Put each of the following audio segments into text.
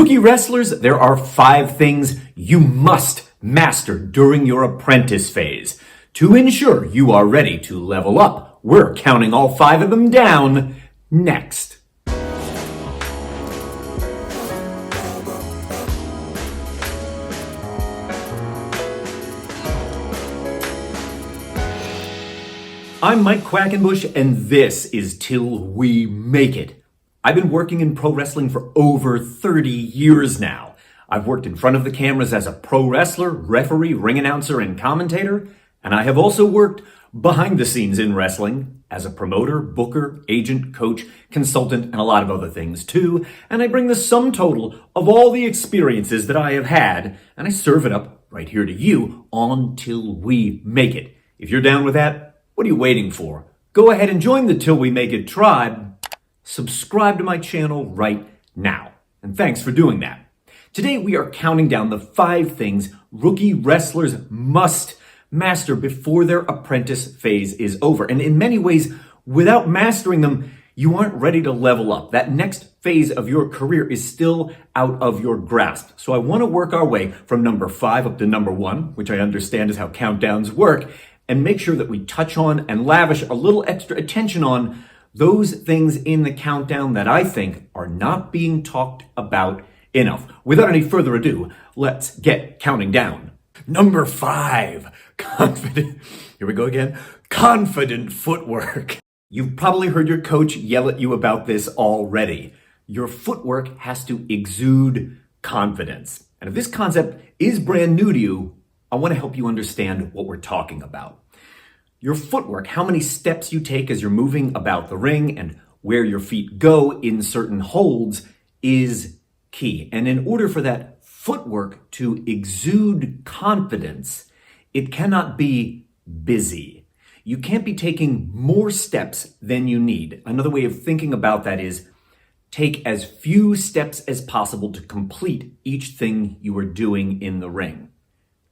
Rookie wrestlers, there are 5 things you must master during your apprentice phase to ensure you are ready to level up. We're counting all 5 of them down next. I'm Mike Quackenbush, and this is Till We Make It. I've been working in pro wrestling for over 30 years now. I've worked in front of the cameras as a pro wrestler, referee, ring announcer, and commentator, and I have also worked behind the scenes in wrestling as a promoter, booker, agent, coach, consultant, and a lot of other things too. And I bring the sum total of all the experiences that I have had, and I serve it up right here to you on Till We Make It. If you're down with that, what are you waiting for? Go ahead and join the Till We Make It tribe. Subscribe to my channel right now. And thanks for doing that. Today we are counting down the 5 things rookie wrestlers must master before their apprentice phase is over. And in many ways, without mastering them, you aren't ready to level up. That next phase of your career is still out of your grasp. So I want to work our way from number 5 up to number 1, which I understand is how countdowns work, and make sure that we touch on and lavish a little extra attention on those things in the countdown that I think are not being talked about enough. Without any further ado, let's get counting down. Number 5, confident. Here we go again. Confident footwork. You've probably heard your coach yell at you about this already. Your footwork has to exude confidence. And if this concept is brand new to you, I want to help you understand what we're talking about. Your footwork, how many steps you take as you're moving about the ring and where your feet go in certain holds is key. And in order for that footwork to exude confidence, it cannot be busy. You can't be taking more steps than you need. Another way of thinking about that is take as few steps as possible to complete each thing you are doing in the ring.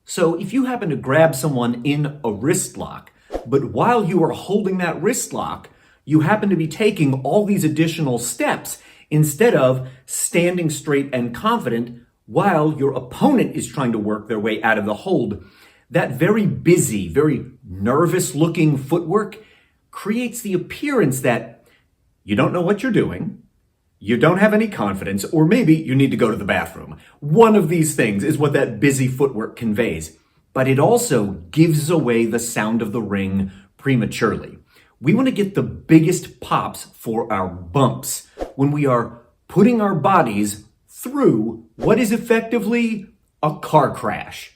So if you happen to grab someone in a wrist lock, but while you are holding that wrist lock, you happen to be taking all these additional steps instead of standing straight and confident while your opponent is trying to work their way out of the hold, that very busy, very nervous looking footwork creates the appearance that you don't know what you're doing, you don't have any confidence, or maybe you need to go to the bathroom. One of these things is what that busy footwork conveys. But it also gives away the sound of the ring prematurely. We want to get the biggest pops for our bumps when we are putting our bodies through what is effectively a car crash.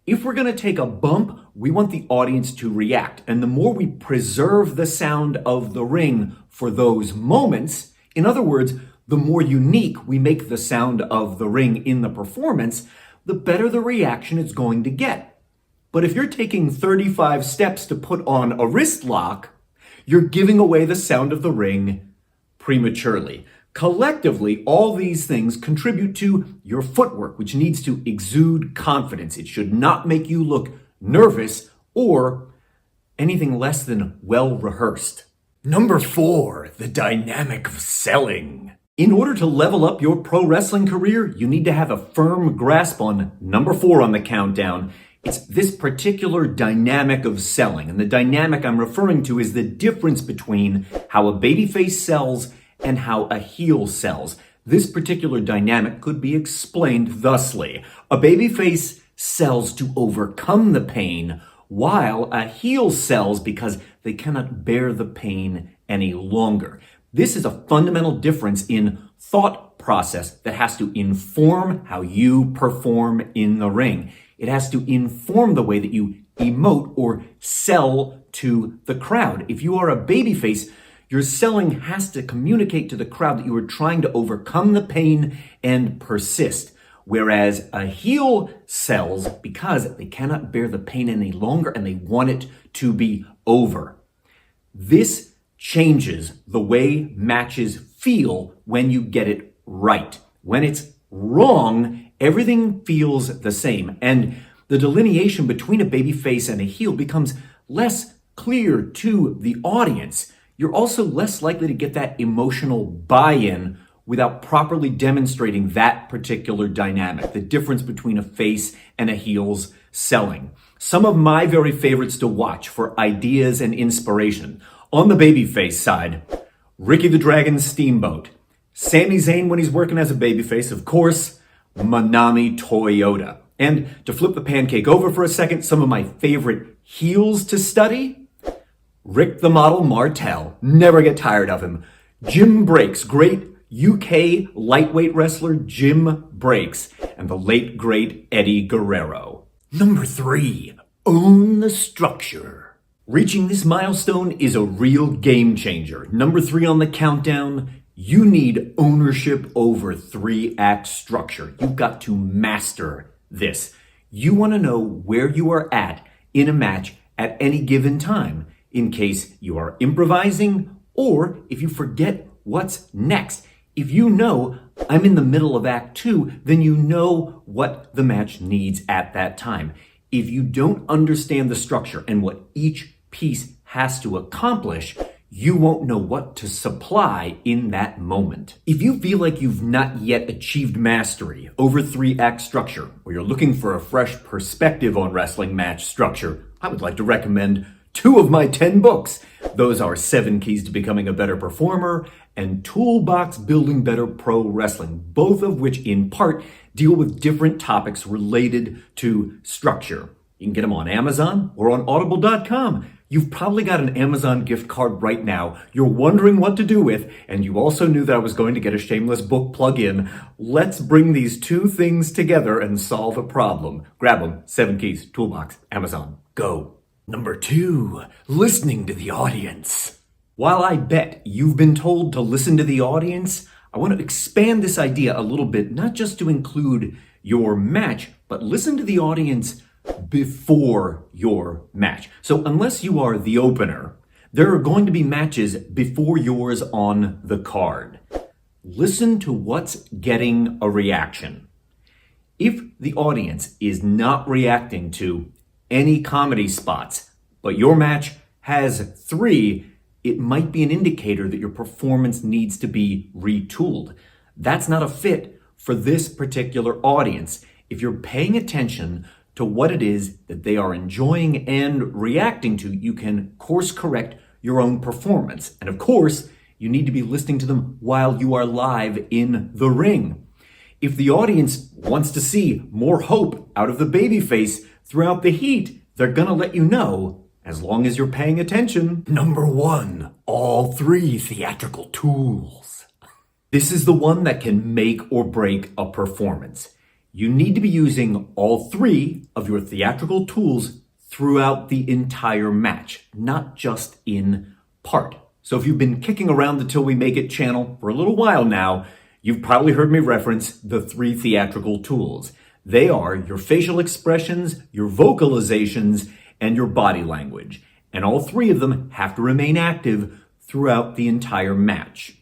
If we're going to take a bump, we want the audience to react. And the more we preserve the sound of the ring for those moments, in other words, the more unique we make the sound of the ring in the performance, the better the reaction it's going to get. But if you're taking 35 steps to put on a wrist lock, you're giving away the sound of the ring prematurely. Collectively, all these things contribute to your footwork, which needs to exude confidence. It should not make you look nervous or anything less than well-rehearsed. Number 4, the dynamic of selling. In order to level up your pro wrestling career, you need to have a firm grasp on number 4 on the countdown. It's this particular dynamic of selling. And the dynamic I'm referring to is the difference between how a babyface sells and how a heel sells. This particular dynamic could be explained thusly. A babyface sells to overcome the pain, while a heel sells because they cannot bear the pain any longer. This is a fundamental difference in thought process that has to inform how you perform in the ring. It has to inform the way that you emote or sell to the crowd. If you are a babyface, your selling has to communicate to the crowd that you are trying to overcome the pain and persist. Whereas a heel sells because they cannot bear the pain any longer and they want it to be over. This changes the way matches feel when you get it right. When it's wrong, everything feels the same. And the delineation between a babyface and a heel becomes less clear to the audience. You're also less likely to get that emotional buy-in without properly demonstrating that particular dynamic, the difference between a face and a heels selling. Some of my very favorites to watch for ideas and inspiration. On the babyface side, Ricky the Dragon Steamboat. Sami Zayn when he's working as a babyface, of course, Manami Toyota. And to flip the pancake over for a second, some of my favorite heels to study. Rick the Model Martel. Never get tired of him. Jim Breaks, great UK lightweight wrestler Jim Breaks. And the late great Eddie Guerrero. Number 3, own the structure. Reaching this milestone is a real game changer. Number 3 on the countdown, you need ownership over 3-act structure. You've got to master this. You want to know where you are at in a match at any given time in case you are improvising or if you forget what's next. If you know I'm in the middle of Act 2, then you know what the match needs at that time. If you don't understand the structure and what each piece has to accomplish, you won't know what to supply in that moment. If you feel like you've not yet achieved mastery over 3-act structure, or you're looking for a fresh perspective on wrestling match structure, I would like to recommend 2 of my 10 books. Those are 7 Keys to Becoming a Better Performer and Toolbox Building Better Pro Wrestling, both of which in part deal with different topics related to structure. You can get them on Amazon or on audible.com. You've probably got an Amazon gift card right now you're wondering what to do with, and you also knew that I was going to get a shameless book plug-in. Let's bring these 2 things together and solve a problem. Grab them. 7 Keys, Toolbox, Amazon. Go. Number 2, listening to the audience. While I bet you've been told to listen to the audience, I want to expand this idea a little bit, not just to include your match, but listen to the audience before your match. So unless you are the opener, there are going to be matches before yours on the card. Listen to what's getting a reaction. If the audience is not reacting to any comedy spots, but your match has 3, it might be an indicator that your performance needs to be retooled. That's not a fit for this particular audience. If you're paying attention to what it is that they are enjoying and reacting to, you can course correct your own performance. And of course, you need to be listening to them while you are live in the ring. If the audience wants to see more hope out of the babyface throughout the heat, they're gonna let you know, as long as you're paying attention. Number 1, all 3 theatrical tools. This is the one that can make or break a performance. You need to be using all 3 of your theatrical tools throughout the entire match, not just in part. So if you've been kicking around the Till We Make It channel for a little while now, you've probably heard me reference the 3 theatrical tools. They are your facial expressions, your vocalizations, and your body language. And all 3 of them have to remain active throughout the entire match.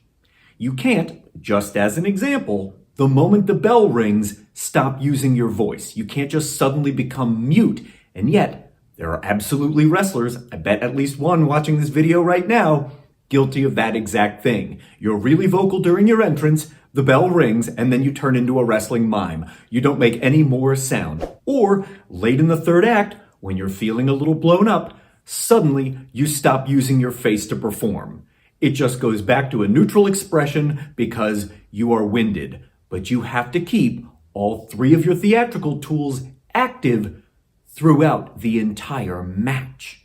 You can't, just as an example, the moment the bell rings, stop using your voice. You can't just suddenly become mute. And yet, there are absolutely wrestlers, I bet at least one watching this video right now, guilty of that exact thing. You're really vocal during your entrance, the bell rings, and then you turn into a wrestling mime. You don't make any more sound. Or, late in the 3rd act, when you're feeling a little blown up, suddenly you stop using your face to perform. It just goes back to a neutral expression because you are winded. But you have to keep all 3 of your theatrical tools active throughout the entire match.